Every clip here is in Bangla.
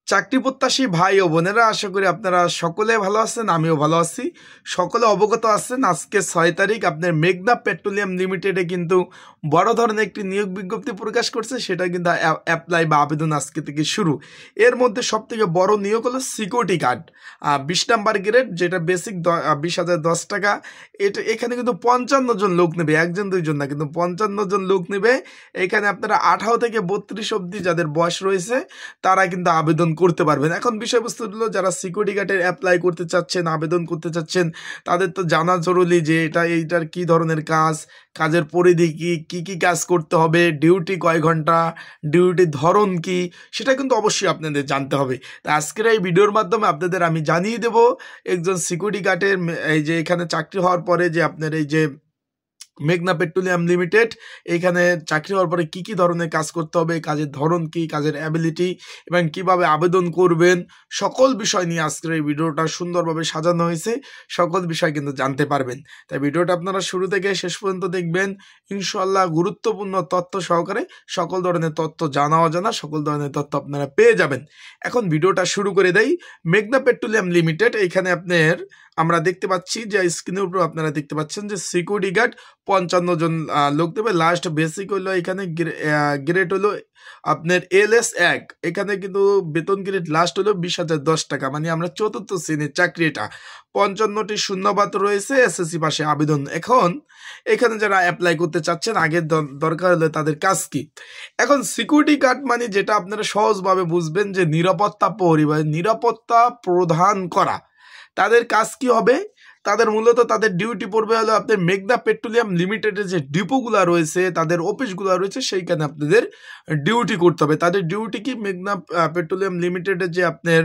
চাকরি প্রত্যাশী ভাই ও বোনেরা, আশা করি আপনারা সকলে ভালো আছেন, আমিও ভালো আছি। সকলে অবগত আছেন আজকে 6 তারিখ আপনার মেঘনা পেট্রোলিয়াম লিমিটেডে কিন্তু বড় ধরনের একটি নিয়োগ বিজ্ঞপ্তি প্রকাশ করছে। সেটা কিন্তু অ্যাপ্লাই বা আবেদন আজকে থেকে শুরু। এর মধ্যে সব থেকে বড় নিয়োগ হলো সিকিউরিটি গার্ড, 20 নাম্বার গ্রেড, যেটা বেসিক 20,010 টাকা। এখানে কিন্তু 55 জন লোক নেবে, একজন দুইজন না, কিন্তু 55 জন লোক নেবে। এখানে আপনারা 18 থেকে 32 অবধি যাদের বয়স রয়েছে তারা কিন্তু আবেদন করতে পারবেন। এখন বিষয়বস্তু হলো, যারা সিকিউরিটি গার্ডের অ্যাপ্লাই করতে চাচ্ছেন, আবেদন করতে চাচ্ছেন, তাদের তো জানা জরুরি যে এইটার কি ধরনের কাজ, কাজের পরিধি কি কি কাজ করতে হবে, ডিউটি কয় ঘন্টা, ডিউটির ধরন কি, সেটা কিন্তু অবশ্যই আপনাদের জানতে হবে। তা আজকের এই ভিডিওর মাধ্যমে আপনাদের আমি জানিয়ে দেব একজন সিকিউরিটি গার্ডের এই যে এখানে চাকরি হওয়ার পরে যে আপনার এই যে মেঘনা পেট্রোলিয়াম লিমিটেড, এইখানে চাকরি হওয়ার পরে কি কি ধরনের কাজ করতে হবে, কাজের ধরন কি, কাজের অ্যাবিলিটি এবং কিভাবে আবেদন করবেন, সকল বিষয় নিয়ে আজকের এই ভিডিওটা সুন্দরভাবে সাজানো হয়েছে। সকল বিষয় কিন্তু জানতে পারবেন। তাই ভিডিওটা আপনারা শুরু থেকে শেষ পর্যন্ত দেখবেন। ইনশাআল্লাহ গুরুত্বপূর্ণ তথ্য সহকারে সকল ধরনের তথ্য, জানা অজানা সকল ধরনের তথ্য আপনারা পেয়ে যাবেন। এখন ভিডিওটা শুরু করে দেই। মেঘনা পেট্রোলিয়াম লিমিটেড, এইখানে আপনার আমরা দেখতে পাচ্ছি যে স্ক্রিনের উপর আপনারা দেখতে পাচ্ছেন যে সিকিউরিটি গার্ড 55 জন লোক দেবে। লাস্ট বেসিক হলো এখানে গ্রেড হলো আপনার LS1। এখানে কিন্তু বেতন গ্রেড লাস্ট হলো 20,010 টাকা, মানে আমরা চতুর্থ শ্রেণীর চাকরি। এটা 55টি শূন্যপাত রয়েছে, SSC পাশে আবেদন। এখন এখানে যারা অ্যাপ্লাই করতে চাচ্ছেন, আগের দরকার হলে তাদের কাজ কি। এখন সিকিউরিটি গার্ড মানে যেটা আপনারা সহজভাবে বুঝবেন যে নিরাপত্তা নিরাপত্তা প্রদান করা। তাদের কাজ কি হবে? তাদের মূলত তাদের ডিউটি পড়বে হলো আপনার মেঘনা পেট্রোলিয়াম লিমিটেডের যে ডিপোগুলো রয়েছে, তাদের অফিসগুলো রয়েছে, সেইখানে আপনাদের ডিউটি করতে হবে। তাদের ডিউটি কি? মেঘনা পেট্রোলিয়াম লিমিটেডের যে আপনার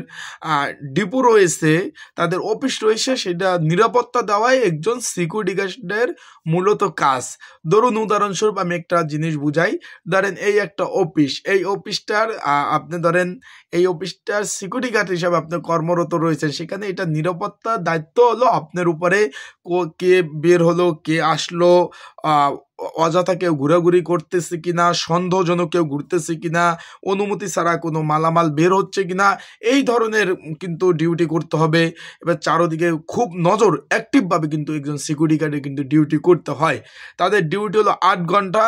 ডিপো রয়েছে, তাদের অফিস রয়েছে, সেটা নিরাপত্তা দেওয়াই একজন সিকিউরিটি গার্ডের মূলত কাজ। ধরুন উদাহরণস্বরূপ আমি একটা জিনিস বুঝাই। ধরেন এই একটা অফিস, এই অফিসটার আপনি ধরেন এই অফিসটার সিকিউরিটি গার্ড হিসাবে আপনি কর্মরত রয়েছেন। সেখানে এটা নিরাপত্তার দায়িত্ব হলো আপনার উপরে। কে বের হলো, কে আসলো, অযথা কেউ ঘোরাঘুরি করতেছে কিনা, সন্দেহজনক কেউ ঘুরতেছে কিনা, অনুমতি ছাড়া কোনো মালামাল বের হচ্ছে কিনা, এই ধরনের কিন্তু ডিউটি করতে হবে। এবার চারোদিকে খুব নজর অ্যাক্টিভভাবে কিন্তু একজন সিকিউরিটি গার্ডে কিন্তু ডিউটি করতে হয়। তাদের ডিউটি হলো 8 ঘন্টা,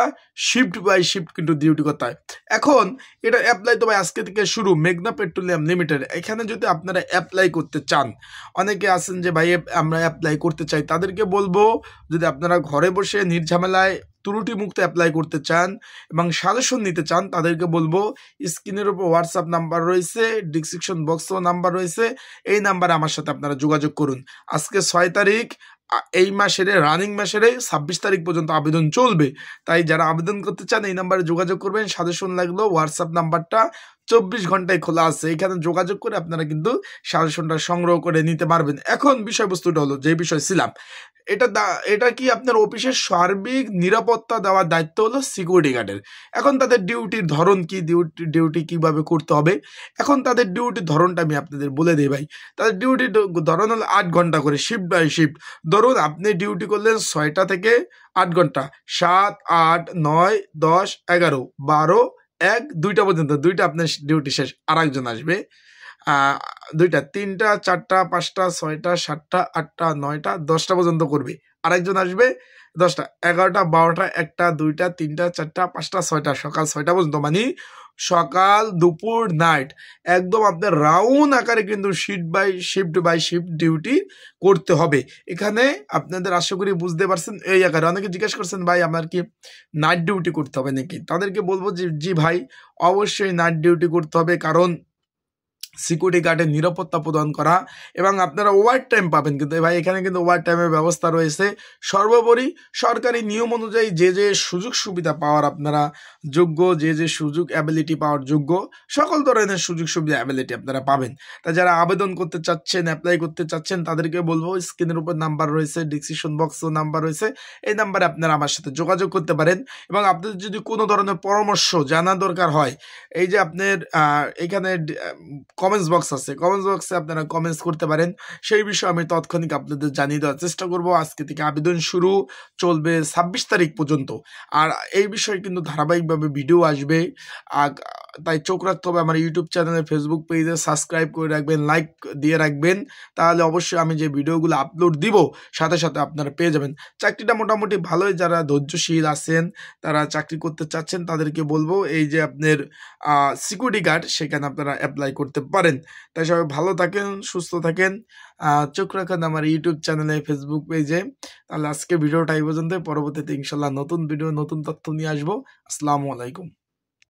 শিফট বাই শিফট কিন্তু ডিউটি করতে হয়। এখন এটা অ্যাপ্লাই তো ভাই আজকে থেকে শুরু, মেঘনা পেট্রোলিয়াম লিমিটেড। এখানে যদি আপনারা অ্যাপ্লাই করতে চান, অনেকে আছেন যে ভাই আমরা অ্যাপ্লাই করতে চাই, তাদেরকে বলবো যদি আপনারা ঘরে বসে নির্ঝামেলায় ত্রুটিমুক্ত অ্যাপ্লাই করতে চান এবং সাজেশন নিতে চান, তাদেরকে বলবো স্ক্রিনের উপর হোয়াটসঅ্যাপ নাম্বার রয়েছে, ডিসক্রিপশন বক্সও নাম্বার রয়েছে, এই নাম্বারে আমার সাথে আপনারা যোগাযোগ করুন। আজকে 6 তারিখ, এই মাসের রানিং মাসের 26 তারিখ পর্যন্ত আবেদন চলবে। তাই যারা আবেদন করতে চান এই নাম্বারে যোগাযোগ করবেন। সাজেশন লাগলেও হোয়াটসঅ্যাপ নাম্বারটা 24 ঘন্টায় খোলা আছে, এখানে যোগাযোগ করে আপনারা কিন্তু সাজেশনটা সংগ্রহ করে নিতে পারবেন। এখন বিষয়বস্তুটা হলো, যে বিষয় ছিলাম, এটা কি আপনার অফিসের সার্বিক নিরাপত্তা দেওয়ার দায়িত্ব হলো সিকিউরিটি গার্ডের। এখন তাদের ডিউটির ধরন কি, ডিউটি কিভাবে করতে হবে, এখন তাদের ডিউটির ধরনটা আমি আপনাদের বলে দিই ভাই। তাদের ডিউটির ধরন হলো 8 ঘন্টা করে, শিফট বাই শিফট। ধরুন আপনি ডিউটি করলেন 6টা থেকে 8 ঘন্টা, 7, 8, 9, 10, 11, 12, 1, 2টা পর্যন্ত। 2টা আপনার ডিউটি শেষ, আর একজন আসবে। 2টা, 3টা, 4টা, 5টা, 6টা, 7টা, 8টা, 9টা, 10টা পর্যন্ত করবে। আরেকজন আসবে 10টা, 11টা, 12টা, 1টা, 2টা, 3টা, 4টা, 5টা, 6টা, সকাল 6টা পর্যন্ত। মানে সকাল, দুপুর, নাইট, একদম আপনার রাউন্ড আকারে কিন্তু শিফট বাই শিফট ডিউটি করতে হবে। এখানে আপনাদের আশা করি বুঝতে পারছেন এই আকারে। অনেকে জিজ্ঞেস করছেন ভাই আমার কি নাইট ডিউটি করতে হবে নাকি? তাদেরকে বলবো যে জি ভাই, অবশ্যই নাইট ডিউটি করতে হবে, কারণ সিকিউরিটি গার্ডের নিরাপত্তা প্রদান করা, এবং আপনারা ওভার টাইম পাবেন কিন্তু ভাই। এখানে কিন্তু ওভার টাইমের ব্যবস্থা রয়েছে। সর্বোপরি সরকারি নিয়ম অনুযায়ী যে যে সুযোগ সুবিধা পাওয়ার আপনারা যোগ্য, যে যে সুযোগ অ্যাবিলিটি পাওয়ার যোগ্য, সকল ধরনের সুযোগ সুবিধা অ্যাবিলিটি আপনারা পাবেন। তা যারা আবেদন করতে চাচ্ছেন, অ্যাপ্লাই করতে চাচ্ছেন, তাদেরকে বলবো স্ক্রিনের উপর নাম্বার রয়েছে, ডিসক্রিপশন বক্সও নাম্বার রয়েছে, এই নাম্বারে আপনারা আমার সাথে যোগাযোগ করতে পারেন। এবং আপনাদের যদি কোনো ধরনের পরামর্শ জানা দরকার হয়, এই যে আপনার এখানে কমেন্টস বক্স আছে, কমেন্টস বক্সে আপনারা কমেন্টস করতে পারেন। সেই বিষয়ে আমি তৎক্ষণিক আপনাদের জানিয়ে দেওয়ার চেষ্টা করব। আজকে থেকে আবেদন শুরু, চলবে 26 তারিখ পর্যন্ত। আর এই বিষয়ে কিন্তু ধারাবাহিকভাবে ভিডিও আসবে। তাই চোখ রাখতে হবে আমার ইউটিউব চ্যানেলে, ফেসবুক পেজে সাবস্ক্রাইব করে রাখবেন, লাইক দিয়ে রাখবেন। তাহলে অবশ্যই আমি যে ভিডিওগুলো আপলোড দিব সাথে সাথে আপনারা পেয়ে যাবেন। চাকরিটা মোটামুটি ভালোই, যারা ধৈর্যশীল আছেন, তারা চাকরি করতে চাচ্ছেন, তাদেরকে বলবো এই যে আপনার সিকিউরিটি গার্ড, সেখানে আপনারা অ্যাপ্লাই করতে পারেন। তাই সবাই ভালো থাকেন, সুস্থ থাকেন, চোখ রাখেন আমার ইউটিউব চ্যানেলে, ফেসবুক পেজে। তাহলে আজকে ভিডিওটা এই পর্যন্ত, পরবর্তীতে ইনশাল্লাহ নতুন ভিডিও নতুন তথ্য নিয়ে আসবো। আসসালামু আলাইকুম।